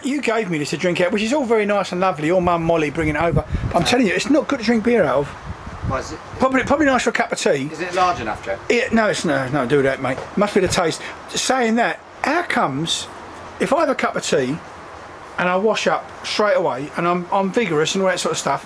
You gave me this to drink out, which is all very nice and lovely. Your mum Molly bringing it over. I'm telling you, it's not good to drink beer out of. Why is it? Probably nice for a cup of tea. Is it large enough, Joe? No, it's no, do that, mate. Must be the taste. Saying that, how comes if I have a cup of tea and I wash up straight away and I'm vigorous and all that sort of stuff?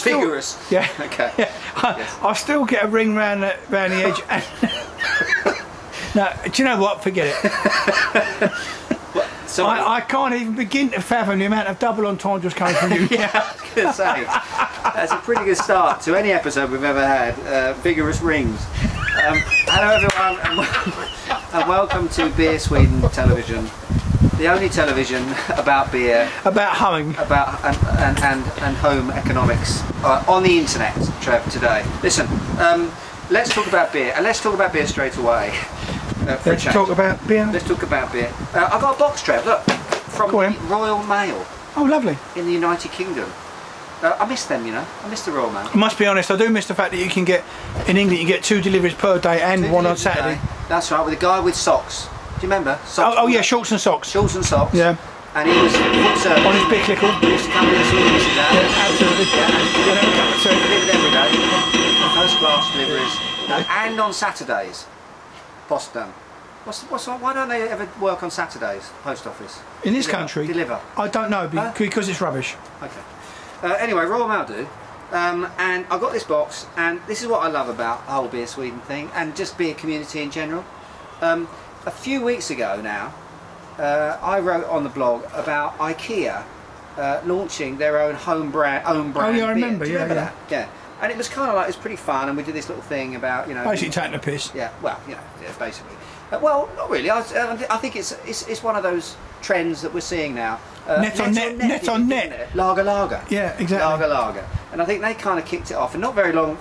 Vigorous? Yeah. Okay. Yeah. Yes. I still get a ring round the edge. And no, do you know what? Forget it. So I can't even begin to fathom the amount of double entendres coming from you. yeah, I was going to say, that's a pretty good start to any episode we've ever had. Vigorous rings. Hello everyone, and welcome to Beer Sweden Television, the only television about beer, about hoeing, about and home economics on the internet. Trev, today. Listen, let's talk about beer, and let's talk about beer straight away. Let's talk about beer. Let's talk about beer. I've got a box, Trev, look, from the Royal Mail. Oh, lovely. In the United Kingdom. I miss them, you know. I miss the Royal Mail. I must be honest, I do miss the fact that you can get, in England, you get 2 deliveries per day and 1 on Saturday. That's right, with a guy with socks. Do you remember? Socks, oh yeah, shorts and socks. Shorts and socks. Yeah. And he was foot service. On his bicycle. He used to come in and sort of miss it out. Yeah, absolutely. Yeah. Delivered every day. First class deliveries. And on Saturdays. Post done. Why don't they ever work on Saturdays, post office? In this country? Deliver. I don't know, because it's rubbish. Okay. Anyway, Royal Mail do. And I got this box, and this is what I love about the whole Beer Sweden thing, and just beer community in general. A few weeks ago now, I wrote on the blog about Ikea launching their own home brand beer. Oh yeah, I remember. Do you remember that? Yeah. And it was kind of like, it was pretty fun, and we did this little thing about, you know, basically taking a piss. Yeah, well, you know, yeah, basically. Well, not really. I think it's one of those trends that we're seeing now. Net on net. Lager. Yeah, exactly. Lager. And I think they kind of kicked it off, and not very long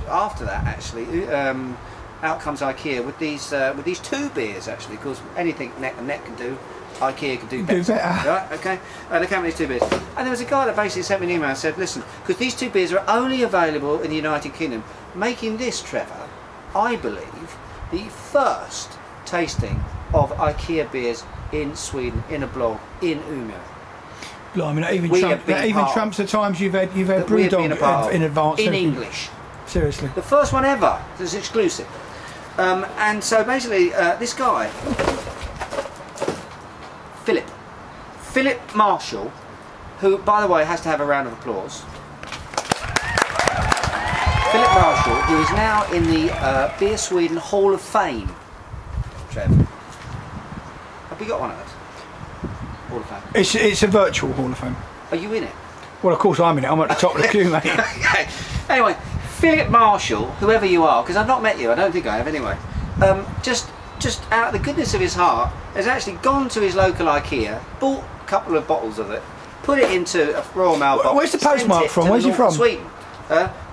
after that, actually, out comes Ikea with these 2 beers, actually, because anything net and net can do, Ikea can do better. Right? Okay. They came with these 2 beers, and there was a guy that basically sent me an email and said, listen, because these 2 beers are only available in the United Kingdom, making this, Trevor, I believe, the first tasting of Ikea beers in Sweden, in a blog in Umeå. Blimey, that even trumps the times you've had Brewdog in advance. In English. Seriously. The first one ever. It's exclusive. And so basically, this guy, Phillip Marshall, who, by the way, has to have a round of applause. Phillip Marshall, who is now in the Beer Sweden Hall of Fame. Trev, have we got one of those? Hall of Fame. It's a virtual Hall of Fame. Are you in it? Well, of course I'm in it. I'm at the top of the queue, mate. Okay. Anyway, Phillip Marshall, whoever you are, because I've not met you, I don't think I have anyway, just out of the goodness of his heart, has actually gone to his local Ikea, bought a couple of bottles of it, put it into a Royal Mail box. Where's the postmark from? Where's he from? Sweden.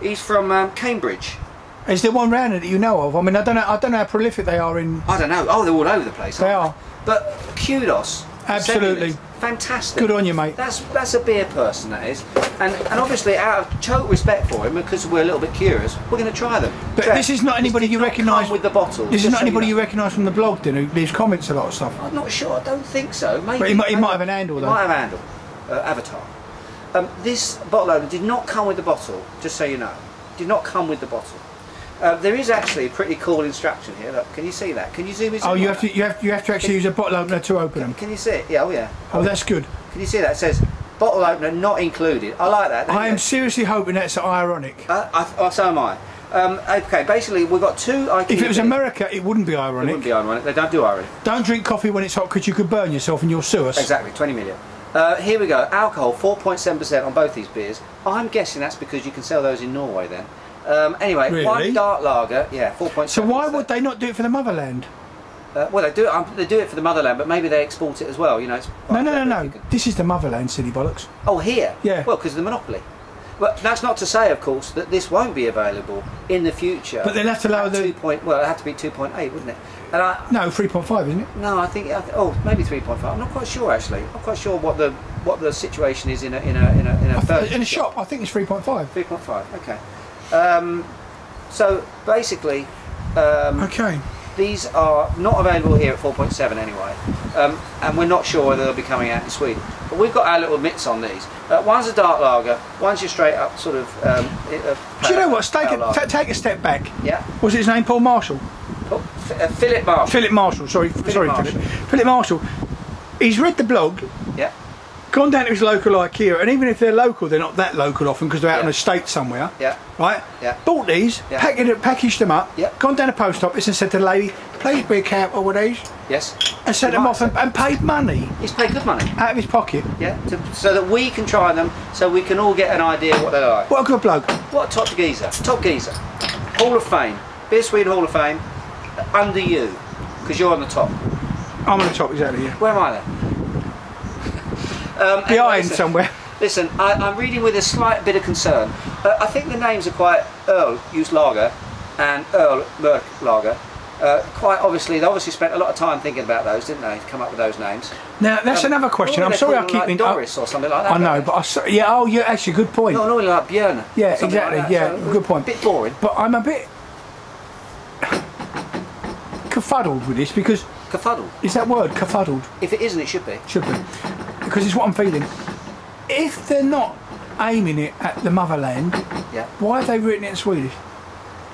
He's from Cambridge. Is there one round it that you know of? I mean, I don't know how prolific they are in. I don't know. Oh, they're all over the place. They are. But kudos. Absolutely. Fantastic. Good on you, mate. That's a beer person, that is. And obviously, out of total respect for him, because we're a little bit curious, we're going to try them. But Trev, this is not anybody you recognise with the bottle. This is not anybody you recognise from the blog, then, who leaves comments a lot of stuff. I'm not sure. I don't think so. Maybe. But he might have an handle, though. He might have a handle. Avatar. This bottle opener did not come with the bottle. Just so you know, did not come with the bottle. There is actually a pretty cool instruction here. Look, can you see that? Can you zoom in? Oh, you have to actually use a bottle opener to open them. Can you see it? Yeah. Oh yeah. Oh, that's good. Can you see that? It says bottle opener not included. I like that. I am seriously hoping that's ironic. So am I. Okay, basically we've got 2 Ikea. If it was America, it wouldn't be ironic. It wouldn't be ironic. They don't do irony. Don't drink coffee when it's hot because you could burn yourself and you'll sue us. Exactly. 20 million. Here we go. Alcohol 4.7% on both these beers. I'm guessing that's because you can sell those in Norway then. Anyway, really? 1 dark lager, yeah, 4.7%. So why would they not do it for the motherland? Well, they do it for the motherland, but maybe they export it as well. You know, it's no. This is the motherland, silly bollocks. Oh, here? Yeah. Well, because of the monopoly. But that's not to say, of course, that this won't be available in the future. But they'll have to lower the... Well, it'd have to be 2.8, wouldn't it? And no, 3.5, isn't it? No, I think... Oh, maybe 3.5. I'm not quite sure, actually. I'm not quite sure what the situation is in a shop. I think it's 3.5. 3.5. Okay. So basically. Okay. These are not available here at 4.7 anyway, and we're not sure whether they'll be coming out in Sweden. But we've got our little mitts on these. One's a dark lager, one's your straight up sort of. Do you know what? Take a step back. Yeah. What's his name? Paul Marshall. Phillip Marshall. Phillip Marshall. Sorry, Phillip. Phillip Marshall. He's read the blog. Yeah. Gone down to his local Ikea, and even if they're local, they're not that local often because they're out in a state somewhere. Yeah. Right? Yeah. Bought these, packaged them up, gone down to the post office and said to the lady, please be a couple with these. Yes. And sent them off and paid money. He's paid good money. Out of his pocket. Yeah. So that we can try them, so we can all get an idea what they're like. What a good bloke. What a top geezer. Top geezer. Hall of Fame. BeerSweden Hall of Fame. Under you. Because you're on the top. I'm on the top, exactly, yeah. Where am I then? Behind somewhere. Listen, I'm reading with a slight bit of concern. I think the names are quite Earl used lager and Earl Merck lager. Quite obviously, they obviously spent a lot of time thinking about those, didn't they, to come up with those names. Now that's another question. I'm sorry I keep like Doris or something like that. I know, but yeah, actually, good point. No, normally like Björn. Yeah, exactly. Like yeah, so good point. A bit boring. But I'm a bit kerfuddled with this because. Kerfuddled? Is that word kerfuddled? If it isn't, it should be. Should be. Because it's what I'm feeling. If they're not aiming it at the motherland, why have they written it in Swedish?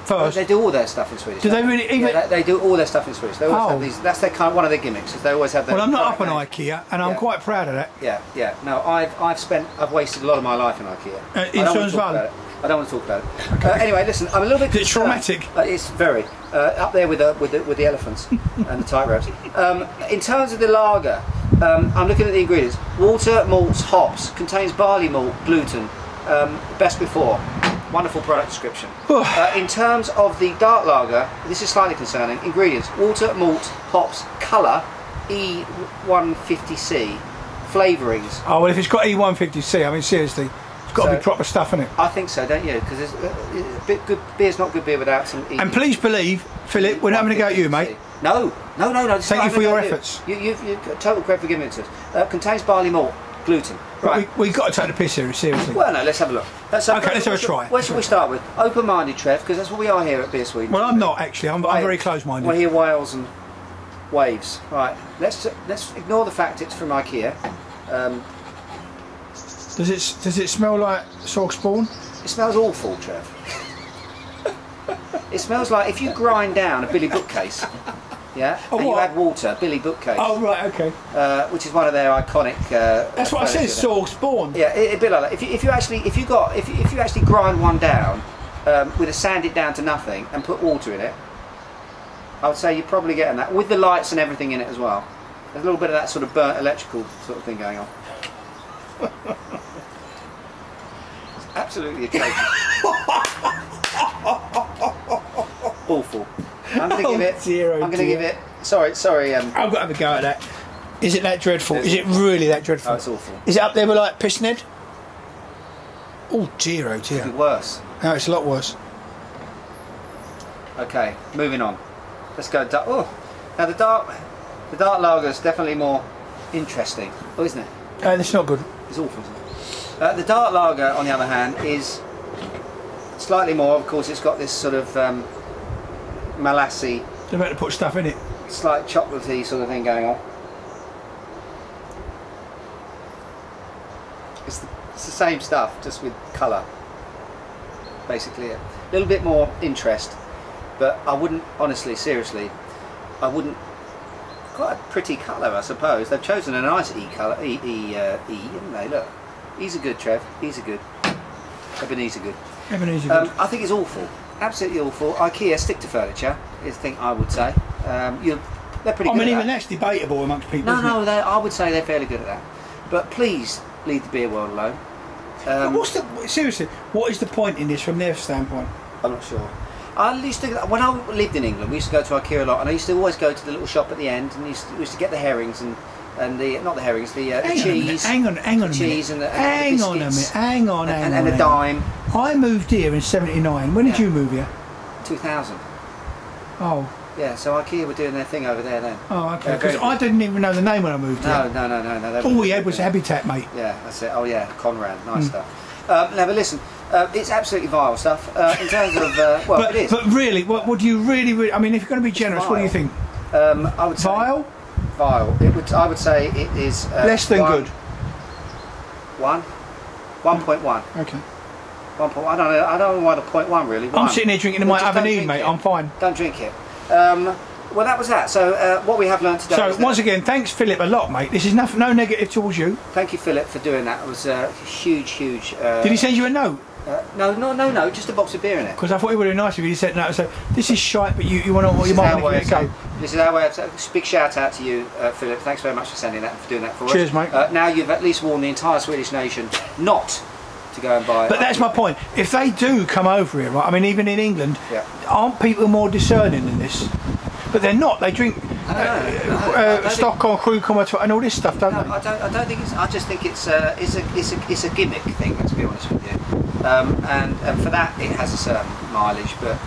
First, they do all their stuff in Swedish. Do they really? Even they do all their stuff in Swedish. They always have these. That's their one of their gimmicks. Is they always have their. Well, I'm not up on IKEA, and I'm quite proud of that. Yeah, yeah. No, I've wasted a lot of my life in IKEA. In Sundsvall. I don't want to talk about it. Okay. Anyway, listen. I'm a little bit. Is it traumatic? It's very up there with the elephants and the tightropes. In terms of the lager, I'm looking at the ingredients. Water, malts, hops. Contains barley malt, gluten. Best before. Wonderful product description. In terms of the dark lager, this is slightly concerning. Ingredients: water, malt, hops, colour, E150C, flavourings. Oh well, if it's got E150C, I mean seriously. It's got to be proper stuff in it. I think so, don't you? Because good beer's not good beer without some. And please believe, Philip, we're not having a go at you, mate. No. Thank you for your efforts. You've total credit for giving it to us. Contains barley malt, gluten. Right. We've got to take the piss here, seriously. Well, no, let's have a look. Let's have a try. Where should we start with? Open-minded, Trev, because that's what we are here at BeerSweden. Well, I'm not actually. I'm very close-minded. We're here whales and waves. Right. Let's ignore the fact it's from IKEA. Does it smell like sog spawn? It smells awful, Trev. It smells like if you grind down a Billy bookcase, and you add water, Billy bookcase. Oh right, okay. Which is one of their iconic. That's what I said. Sog spawn. Yeah, a bit like that. If you actually grind one down with a sand it down to nothing and put water in it, I would say you're probably getting that with the lights and everything in it as well. There's a little bit of that sort of burnt electrical sort of thing going on. It's absolutely atrocious. Awful. I'm going to give it. Sorry. I've got to have a go at that. Is it that dreadful? Is it really that dreadful? Oh, it's awful. Is it up there with like Pissing Head? Oh dear, oh dear. It's worse. No, it's a lot worse. Okay, moving on. Let's go. Oh, now the dark lager is definitely more interesting. Oh, isn't it? It's not good. It's awful, isn't it? The dark lager, on the other hand, is slightly more. Of course, it's got this sort of molassy. They're about to put stuff in it. Slight chocolatey sort of thing going on. It's the same stuff, just with colour. Basically, a little bit more interest, but I wouldn't, honestly, seriously, I wouldn't. Quite a pretty colour, I suppose. They've chosen a nice E colour, haven't they? Look, E's are good, Trev. E's are good. Ebenezer good. Ebenezer good. I think it's awful. Absolutely awful. IKEA stick to furniture is the thing I would say. They're pretty good. I mean, even that's debatable amongst people. No, I would say they're fairly good at that. But please leave the beer world alone. Seriously, what is the point in this from their standpoint? I'm not sure. I used to, when I lived in England, we used to go to IKEA a lot, and I used to always go to the little shop at the end, and we used to get the herrings and the not the herrings, the cheese. Hang on a minute. Hang on a minute. And a dime. I moved here in '79. When did you move here? 2000. Oh. Yeah, so IKEA were doing their thing over there then. Oh, okay. Because I didn't even know the name when I moved here. No. All we had was Habitat, mate. Yeah, that's it. Oh yeah, Conrad, nice stuff. Now, but listen, It's absolutely vile stuff. In terms of, well, it is. But really, what would you really? I mean, if you're going to be generous, what do you think? I would say vile. Vile. I would say it is less than good. 1.1. Okay. 1.1. I don't know why the 0.1 really. I'm sitting here drinking in my Avenue, mate. I'm fine. Don't drink it. Well, that was that. So what we have learned today. So once again, thanks Philip a lot, mate. This is no negative towards you. Thank you, Philip, for doing that. It was huge. Did he send you a note? No, just a box of beer in it. Because I thought it would be nice if he said no. So this is shite, but you want to, you might want to give it a go. This is our way of big shout out to you, Philip. Thanks very much for sending that, for doing that for us. Cheers, mate. Now you've at least warned the entire Swedish nation not to go and buy. But that's my point. If they do come over here, right? I mean, even in England, aren't people more discerning than this? But they're not. They drink Stockholm, Krugkomma, and all this stuff, don't they? I don't think it's. I just think it's a gimmick thing. Let's be honest with you. And for that, it has a certain mileage. But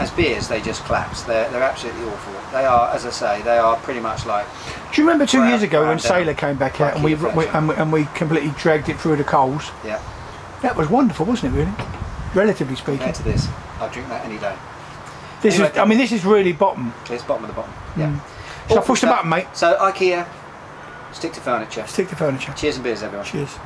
as beers, they just collapse. They're absolutely awful. They are, as I say, they are pretty much like. Do you remember 2 years ago when Sailor came back out and we completely dragged it through the coals? Yeah. That was wonderful, wasn't it? Really, relatively speaking. Compared to this, I'll drink that any day. This is. I mean, this is really bottom. It's bottom of the bottom. Yeah. So I push the button, mate. So IKEA, stick to furniture. Stick to furniture. Cheers and beers, everyone. Cheers.